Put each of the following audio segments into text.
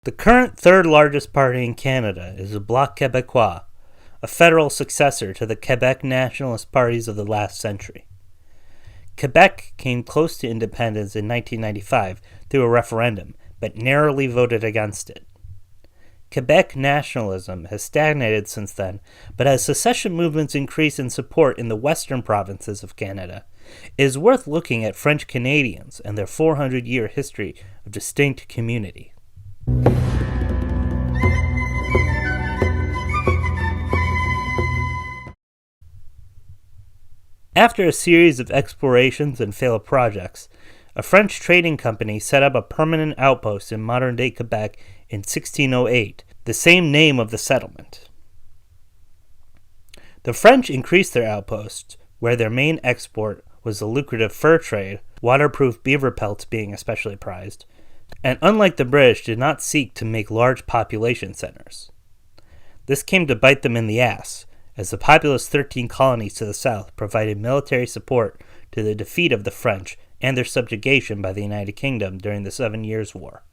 The current third largest party in Canada is the Bloc Québécois, a federal successor to the Quebec Nationalist parties of the last century. Quebec came close to independence in 1995 through a referendum, but narrowly voted against it. Quebec nationalism has stagnated since then, but as secession movements increase in support in the western provinces of Canada, it is worth looking at French Canadians and their 400-year history of distinct community. After a series of explorations and failed projects, a French trading company set up a permanent outpost in modern-day Quebec in 1608, the same name of the settlement. The French increased their outposts, where their main export was the lucrative fur trade, waterproof beaver pelts being especially prized, and unlike the British, did not seek to make large population centers. This came to bite them in the ass, as the populous 13 colonies to the south provided military support to the defeat of the French and their subjugation by the United Kingdom during the 7 Years' War.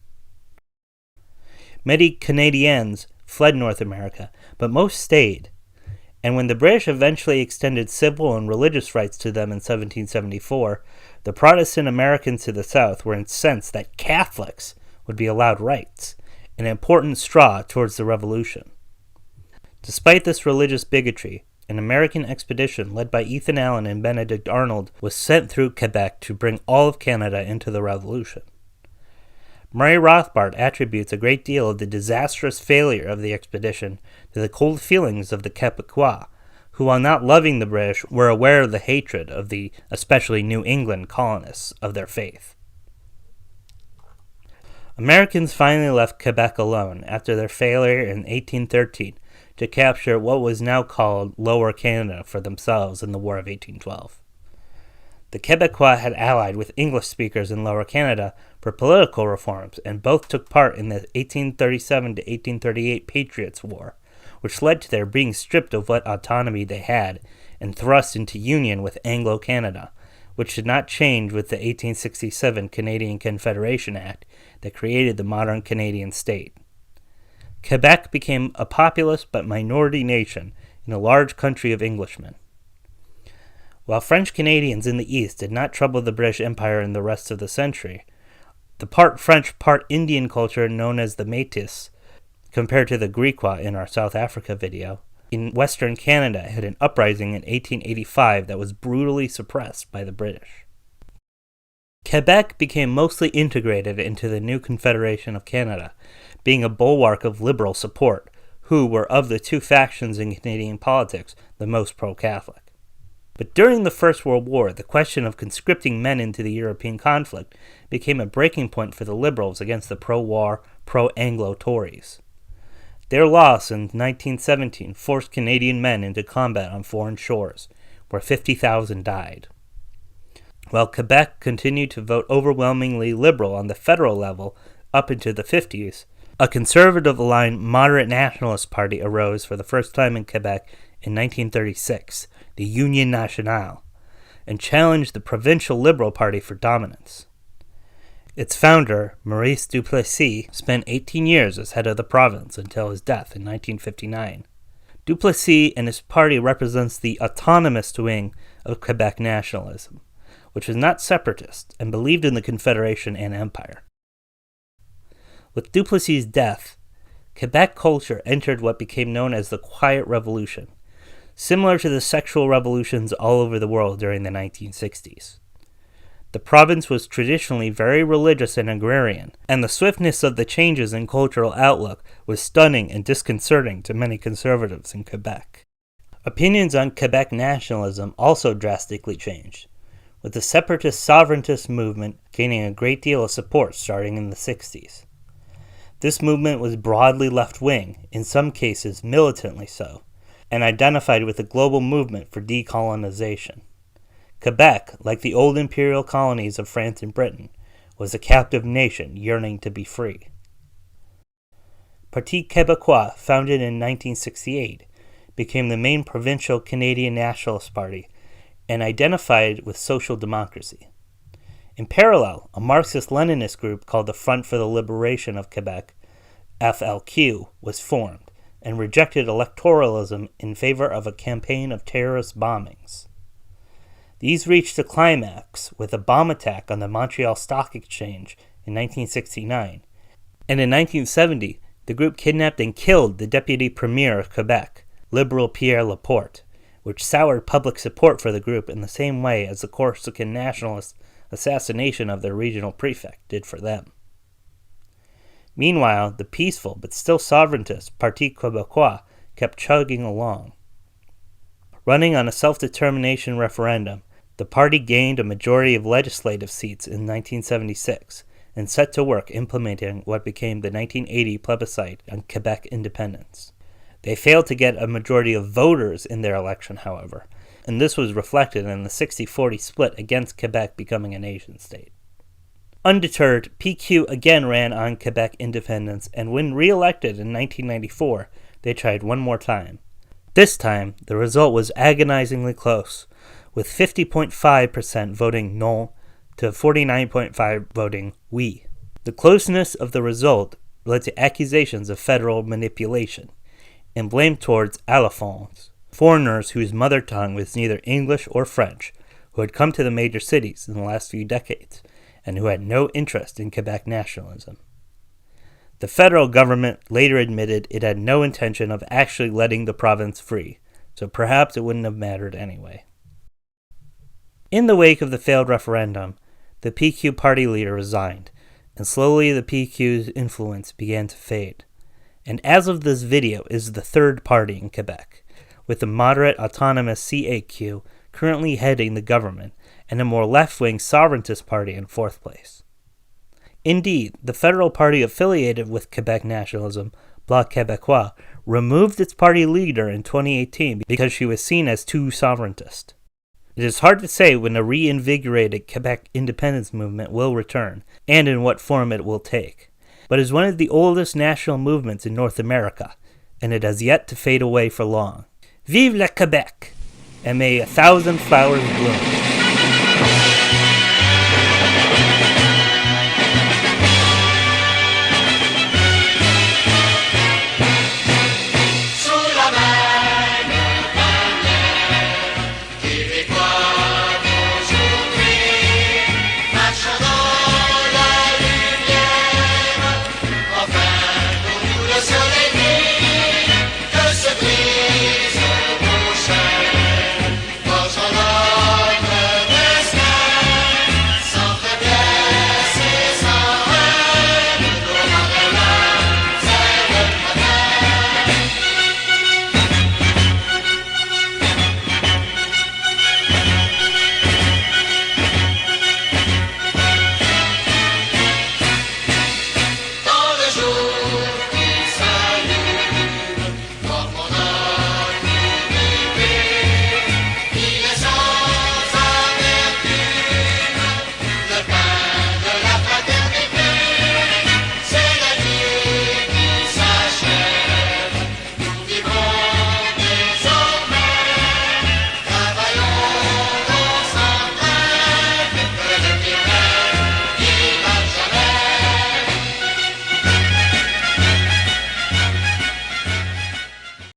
Many Canadians fled North America, but most stayed, and when the British eventually extended civil and religious rights to them in 1774, the Protestant Americans to the south were incensed that Catholics would be allowed rights, an important straw towards the Revolution. Despite this religious bigotry, an American expedition led by Ethan Allen and Benedict Arnold was sent through Quebec to bring all of Canada into the Revolution. Murray Rothbard attributes a great deal of the disastrous failure of the expedition to the cold feelings of the Quebecois, who, while not loving the British, were aware of the hatred of the especially New England colonists of their faith. Americans finally left Quebec alone after their failure in 1813 to capture what was now called Lower Canada for themselves in the War of 1812. The Quebecois had allied with English speakers in Lower Canada for political reforms, and both took part in the 1837 to 1838 Patriots' War, which led to their being stripped of what autonomy they had and thrust into union with Anglo-Canada, which did not change with the 1867 Canadian Confederation Act that created the modern Canadian state. Quebec became a populous but minority nation in a large country of Englishmen. While French Canadians in the East did not trouble the British Empire in the rest of the century, the part French, part Indian culture known as the Métis, compared to the Griqua in our South Africa video, in Western Canada had an uprising in 1885 that was brutally suppressed by the British. Quebec became mostly integrated into the new Confederation of Canada, being a bulwark of liberal support, who were of the two factions in Canadian politics the most pro-Catholic. But during the First World War, the question of conscripting men into the European conflict became a breaking point for the Liberals against the pro-war, pro-Anglo Tories. Their loss in 1917 forced Canadian men into combat on foreign shores, where 50,000 died. While Quebec continued to vote overwhelmingly Liberal on the federal level up into the 50s, a conservative-aligned moderate nationalist party arose for the first time in Quebec in 1936, the Union Nationale, and challenged the provincial Liberal Party for dominance. Its founder, Maurice Duplessis, spent 18 years as head of the province until his death in 1959. Duplessis and his party represents the autonomist wing of Quebec nationalism, which was not separatist and believed in the Confederation and Empire. With Duplessis' death, Quebec culture entered what became known as the Quiet Revolution, similar to the sexual revolutions all over the world during the 1960s. The province was traditionally very religious and agrarian, and the swiftness of the changes in cultural outlook was stunning and disconcerting to many conservatives in Quebec. Opinions on Quebec nationalism also drastically changed, with the separatist sovereigntist movement gaining a great deal of support starting in the 60s. This movement was broadly left-wing, in some cases militantly so, and identified with the global movement for decolonization. Quebec, like the old imperial colonies of France and Britain, was a captive nation yearning to be free. Parti Québécois, founded in 1968, became the main provincial Canadian Nationalist Party and identified with social democracy. In parallel, a Marxist-Leninist group called the Front for the Liberation of Quebec FLQ, was formed and rejected electoralism in favor of a campaign of terrorist bombings. These reached a climax with a bomb attack on the Montreal Stock Exchange in 1969, and in 1970, the group kidnapped and killed the Deputy Premier of Quebec, Liberal Pierre Laporte, which soured public support for the group in the same way as the Corsican nationalist assassination of their regional prefect did for them. Meanwhile, the peaceful but still sovereigntist Parti Québécois kept chugging along. Running on a self-determination referendum, the party gained a majority of legislative seats in 1976 and set to work implementing what became the 1980 plebiscite on Quebec independence. They failed to get a majority of voters in their election, however, and this was reflected in the 60-40 split against Quebec becoming a nation-state. Undeterred, PQ again ran on Quebec independence, and when re-elected in 1994, they tried one more time. This time, the result was agonizingly close, with 50.5% voting non to 49.5% voting oui. The closeness of the result led to accusations of federal manipulation, and blame towards allophones, foreigners whose mother tongue was neither English or French, who had come to the major cities in the last few decades, and who had no interest in Quebec nationalism. The federal government later admitted it had no intention of actually letting the province free, so perhaps it wouldn't have mattered anyway. In the wake of the failed referendum, the PQ party leader resigned, and slowly the PQ's influence began to fade. And as of this video is the third party in Quebec, with the moderate autonomous CAQ currently heading the government, and a more left-wing sovereigntist party in fourth place. Indeed, the federal party affiliated with Quebec Nationalism, Bloc Québécois, removed its party leader in 2018 because she was seen as too sovereigntist. It is hard to say when a reinvigorated Quebec independence movement will return, and in what form it will take, but is one of the oldest national movements in North America, and it has yet to fade away for long. Vive le Québec, and may 1,000 flowers bloom.